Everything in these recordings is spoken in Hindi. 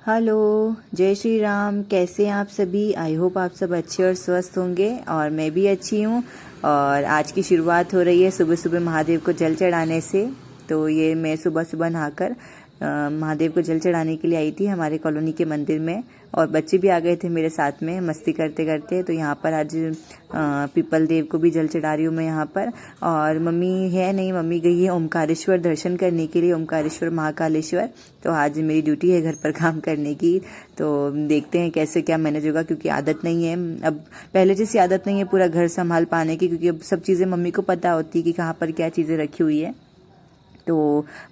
हेलो। जय श्री राम। कैसे हैं आप सभी? आई होप आप सब अच्छे और स्वस्थ होंगे और मैं भी अच्छी हूँ। और आज की शुरुआत हो रही है सुबह सुबह महादेव को जल चढ़ाने से। तो ये मैं सुबह सुबह नहाकर महादेव को जल चढ़ाने के लिए आई थी हमारे कॉलोनी के मंदिर में। और बच्चे भी आ गए थे मेरे साथ में मस्ती करते करते। तो यहाँ पर आज पीपल देव को भी जल चढ़ा रही हूँ मैं यहाँ पर। और मम्मी है नहीं, मम्मी गई है ओमकारेश्वर दर्शन करने के लिए, ओमकारेश्वर महाकालेश्वर। तो आज मेरी ड्यूटी है घर पर काम करने की। तो देखते हैं कैसे क्या मैनेज होगा, क्योंकि आदत नहीं है अब, पहले जैसी आदत नहीं है पूरा घर संभाल पाने की, क्योंकि अब सब चीज़ें मम्मी को पता होती है कि कहाँ पर क्या चीज़ें रखी हुई है। तो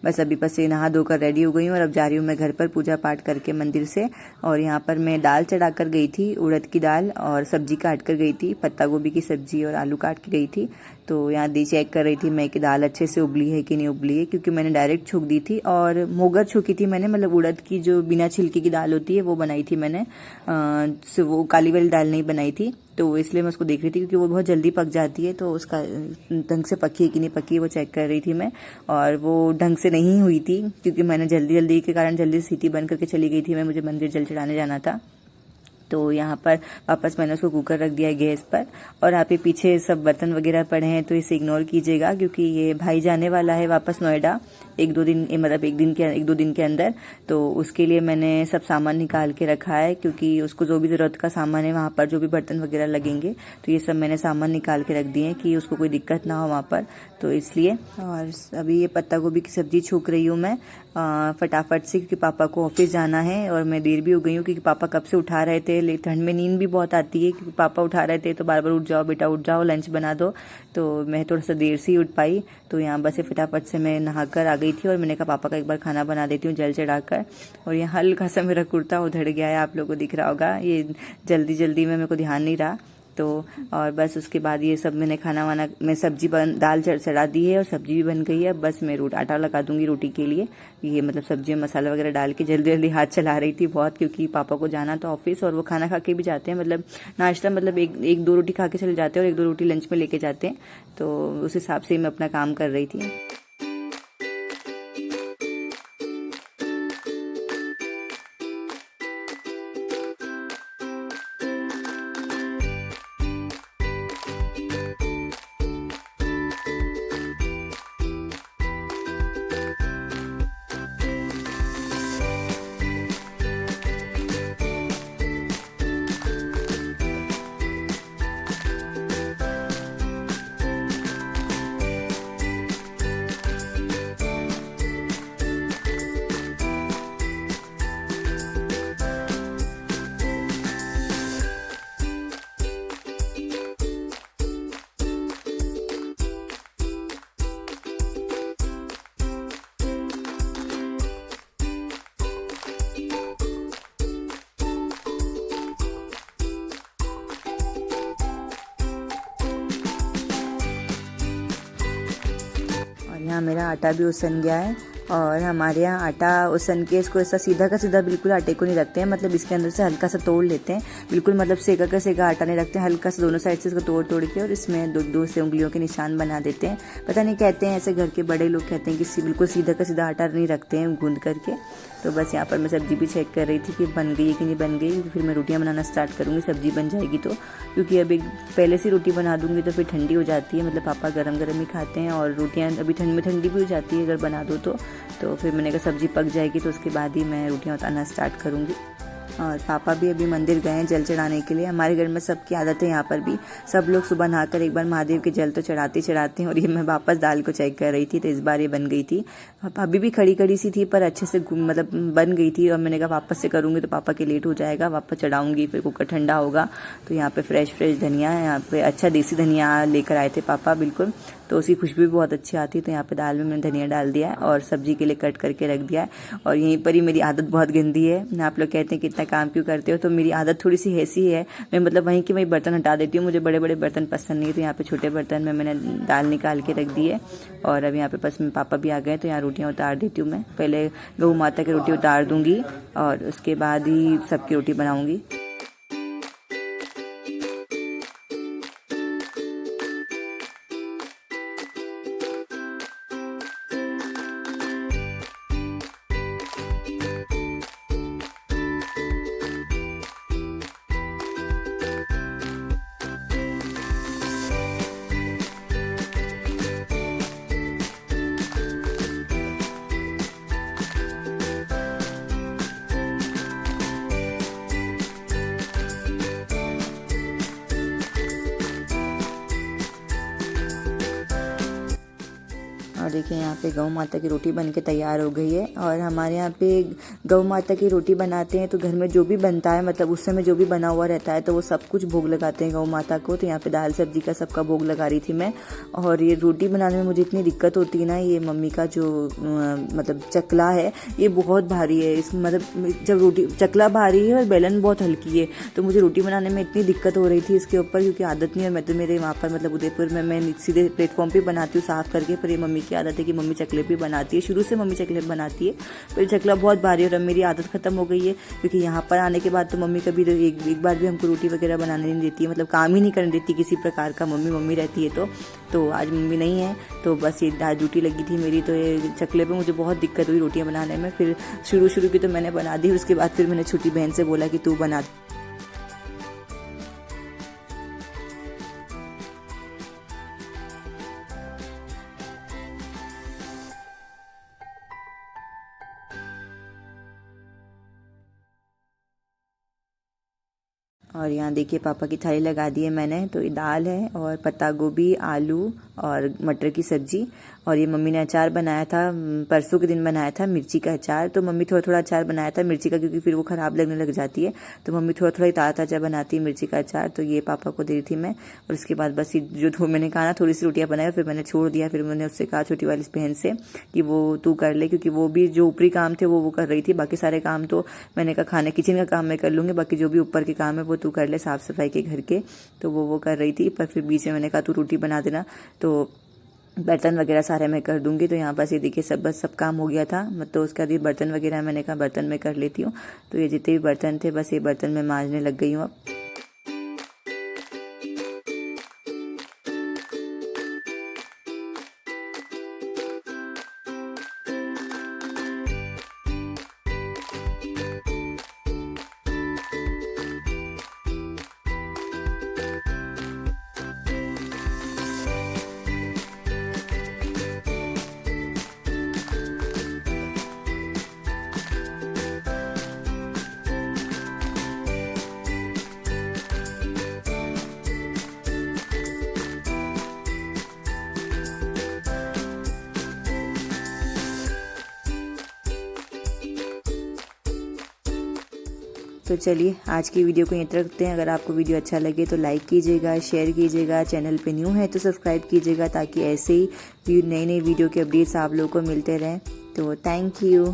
बस अभी बस से नहा धोकर रेडी हो गई हूँ और अब जा रही हूँ मैं घर पर पूजा पाठ करके मंदिर से। और यहाँ पर मैं दाल चढ़ा कर गई थी, उड़द की दाल, और सब्जी काट कर गई थी, पत्ता गोभी की सब्जी और आलू काट के गई थी। तो यहाँ दी चेक कर रही थी मैं कि दाल अच्छे से उबली है कि नहीं उबली है, क्योंकि मैंने डायरेक्ट छौंक दी थी और मोगर छौंकी थी मैंने, मतलब उड़द की जो बिना छिलके की दाल होती है वो बनाई थी मैंने। वो काली वाली दाल नहीं बनाई थी। तो इसलिए मैं उसको देख रही थी, क्योंकि वो बहुत जल्दी पक जाती है, तो उसका ढंग से पकी है कि नहीं पकी है वो चेक कर रही थी मैं। और वो ढंग से नहीं हुई थी, क्योंकि मैंने जल्दी जल्दी के कारण जल्दी सीटी बंद करके चली गई थी मैं, मुझे मंदिर जल चढ़ाने जाना था। तो यहाँ पर वापस मैंने उसको कुकर रख दिया गैस पर। और यहाँ पे पीछे सब बर्तन वगैरह पड़े हैं, तो इसे इग्नोर कीजिएगा, क्योंकि ये भाई जाने वाला है वापस नोएडा एक दो दिन, मतलब एक दो दिन के अंदर। तो उसके लिए मैंने सब सामान निकाल के रखा है, क्योंकि उसको जो भी ज़रूरत का सामान है वहाँ पर, जो भी बर्तन वगैरह लगेंगे, तो ये सब मैंने सामान निकाल के रख दिए हैं कि उसको कोई दिक्कत ना हो वहाँ पर। तो इसलिए, और अभी ये पत्ता गोभी की सब्जी छौंक रही हूँ मैं फटाफट से, क्योंकि पापा को ऑफिस जाना है और मैं देर भी हो गई हूँ, क्योंकि पापा कब से उठा रहे थे। ठंड में नींद भी बहुत आती है, क्योंकि पापा उठा रहे थे तो बार बार उठ जाओ बेटा उठ जाओ, लंच बना दो। तो मैं थोड़ा सा देर से ही उठ पाई। तो यहाँ बस फटाफट से मैं नहाकर आ गई थी और मैंने कहा पापा का एक बार खाना बना देती हूँ जल चढ़ाकर। और यहाँ हल्का सा मेरा कुर्ता उधड़ गया है, आप लोगों को दिख रहा होगा, ये जल्दी जल्दी में मेरे को ध्यान नहीं रहा। तो और बस उसके बाद ये सब मैंने खाना वाना मैं सब्जी दाल चढ़ा दी है और सब्जी भी बन गई है। बस मैं आटा लगा दूंगी रोटी के लिए। ये मतलब सब्जी में मसाला वगैरह डाल के जल्दी जल्दी हाथ चला रही थी बहुत, क्योंकि पापा को जाना था ऑफिस और वो खाना खा के भी जाते हैं, मतलब नाश्ता, मतलब एक दो रोटी खा के चले जाते हैं और एक दो रोटी लंच में लेके जाते हैं। तो उस हिसाब से मैं अपना काम कर रही थी। यहाँ मेरा आटा भी उसन गया है। और हमारे यहाँ आटा उसन के इसको ऐसा सीधा का सीधा बिल्कुल आटे को नहीं रखते हैं, मतलब इसके अंदर से हल्का सा तोड़ लेते हैं, बिल्कुल मतलब सेका का सेका आटा नहीं रखते हैं, हल्का सा दोनों साइड से इसको तोड़ तोड़ के और इसमें दो दो से उंगलियों के निशान बना देते हैं। पता नहीं, कहते हैं ऐसे, घर के बड़े लोग कहते हैं कि बिल्कुल सीधा का सीधा आटा नहीं रखते हैं गूंद करके। तो बस यहाँ पर मैं सब्जी भी चेक कर रही थी कि बन गई है कि नहीं बन गई, फिर मैं रोटियाँ बनाना स्टार्ट करूँगी, सब्जी बन जाएगी तो। क्योंकि अभी पहले से रोटी बना दूँगी तो फिर ठंडी हो जाती है, मतलब पापा गरम गरम ही खाते हैं, और रोटियाँ अभी ठंड में ठंडी भी हो जाती है अगर बना दो तो फिर मैंने कहा सब्जी पक जाएगी तो उसके बाद ही मैं रोटियाँ उतारना स्टार्ट करूँगी। और पापा भी अभी मंदिर गए हैं जल चढ़ाने के लिए। हमारे घर में सबकी आदत है, यहाँ पर भी सब लोग सुबह नहाकर एक बार महादेव के जल तो चढ़ाते चढ़ाते हैं। और ये मैं वापस दाल को चेक कर रही थी, तो इस बार ये बन गई थी। अभी भी खड़ी खड़ी सी थी पर अच्छे से मतलब बन गई थी। और मैंने कहा वापस से करूँगी तो पापा के लेट हो जाएगा, वापस चढ़ाऊँगी फिर कुकर ठंडा होगा। तो यहाँ पे फ्रेश धनिया है, यहाँ पे अच्छा देसी धनिया लेकर आए थे पापा बिल्कुल, तो उसकी खुशबू भी बहुत अच्छी आती है। तो यहाँ पे दाल में मैंने धनिया डाल दिया है और सब्जी के लिए कट करके रख दिया है। और यहीं पर ही मेरी आदत बहुत गंदी है, आप लोग कहते हैं कि इतना काम क्यों करते हो, तो मेरी आदत थोड़ी सी ऐसी है, मैं मतलब वहीं के वहीं बर्तन हटा देती हूँ, मुझे बड़े बड़े बर्तन पसंद नहीं है। तो यहाँ पे छोटे बर्तन में मैंने दाल निकाल के रख दी है। और अब यहाँ पे बस में पापा भी आ गए, तो यहाँ रोटियाँ उतार देती हूँ मैं। पहले गऊ माता की रोटी उतार दूंगी और उसके बाद ही सबकी रोटी बनाऊंगी। देखिए यहाँ पे गौ माता की रोटी बन के तैयार हो गई है। और हमारे यहाँ पे गौ माता की रोटी बनाते हैं तो घर में जो भी बनता है, मतलब उस समय जो भी बना हुआ रहता है तो वो सब कुछ भोग लगाते हैं गौ माता को। तो यहाँ पे दाल सब्जी का सबका भोग लगा रही थी मैं। और ये रोटी बनाने में मुझे इतनी दिक्कत होती है ना, ये मम्मी का जो मतलब चकला है ये बहुत भारी है। इस मतलब जब रोटी चकला भारी है और बेलन बहुत हल्की है, तो मुझे रोटी बनाने में इतनी दिक्कत हो रही थी इसके ऊपर, क्योंकि आदत नहीं है। मैं तो मेरे वहाँ पर मतलब उदयपुर में मैं सीधे प्लेटफॉर्म पे बनाती हूँ साफ़ करके, पर ये मम्मी की आदत है कि मम्मी चकले पे बनाती है, शुरू से मम्मी चकले बनाती है। पर चकला बहुत भारी है और अब मेरी आदत ख़त्म हो गई है, क्योंकि यहाँ पर आने के बाद तो मम्मी कभी एक बार भी हमको रोटी वगैरह बनाने नहीं देती है, मतलब काम ही नहीं करने देती किसी प्रकार का। मम्मी रहती है तो आज मम्मी नहीं है, तो बस ये ड्यूटी लगी थी मेरी। तो ये चकले पे मुझे बहुत दिक्कत हुई रोटियां बनाने में। फिर शुरू की तो मैंने बना दी, उसके बाद फिर मैंने छोटी बहन से बोला कि तू बना। और यहाँ देखिए पापा की थाली लगा दी है मैंने। तो ये दाल है और पत्ता गोभी, आलू और मटर की सब्जी। और ये मम्मी ने अचार बनाया था, परसों के दिन बनाया था मिर्ची का अचार। तो मम्मी थोड़ा अचार बनाया था मिर्ची का, क्योंकि फिर वो ख़राब लगने लग जाती है। तो मम्मी थोड़ा ताज़ा बनाती है मिर्ची का अचार। तो ये पापा को दे रही थी मैं। और उसके बाद बस ये जो मैंने कहा ना थोड़ी सी रोटियाँ बनाई, फिर मैंने छोड़ दिया। फिर मैंने उससे कहा छोटी वाली बहन से कि वो तू कर ले, क्योंकि वो भी जो ऊपरी काम थे वो कर रही थी। बाकी सारे काम तो मैंने कहा खाने किचन का काम मैं कर लूँगी, बाकी जो भी ऊपर के काम है वो तू कर ले, साफ़ सफाई के घर के। तो वो कर रही थी। पर फिर बीच में मैंने कहा तू रोटी बना देना, तो बर्तन वगैरह सारे मैं कर दूंगी। तो यहाँ बस ये देखिए सब काम हो गया था। तो उसका भी बर्तन वगैरह मैंने कहा बर्तन में कर लेती हूँ। तो ये जितने भी बर्तन थे बस ये बर्तन में मांजने लग गई हूँ अब। तो चलिए आज की वीडियो को यहीं तक रखते हैं। अगर आपको वीडियो अच्छा लगे तो लाइक कीजिएगा, शेयर कीजिएगा, चैनल पे न्यू है तो सब्सक्राइब कीजिएगा, ताकि ऐसे ही नई वीडियो के अपडेट्स आप लोगों को मिलते रहें। तो थैंक यू।